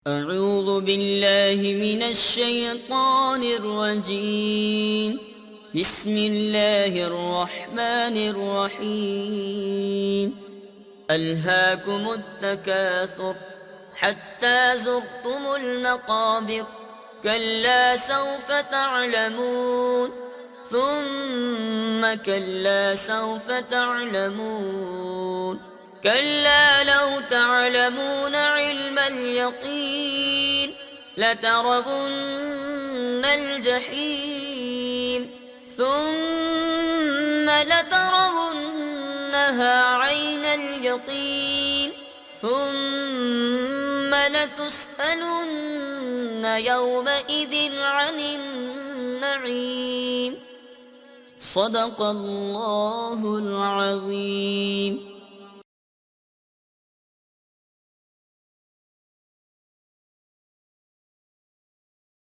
أعوذ بالله من الشيطان الرجيم. بسم الله الرحمن الرحيم. ألهاكم التكاثر حتى زرتم المقابر، كلا سوف تعلمون ثم كلا سوف تعلمون، كلا لو تعلمون علم اليقين لترون الجحيم ثم لترونها عين اليقين ثم لتسألن يومئذ عن النعيم. صدق الله العظيم.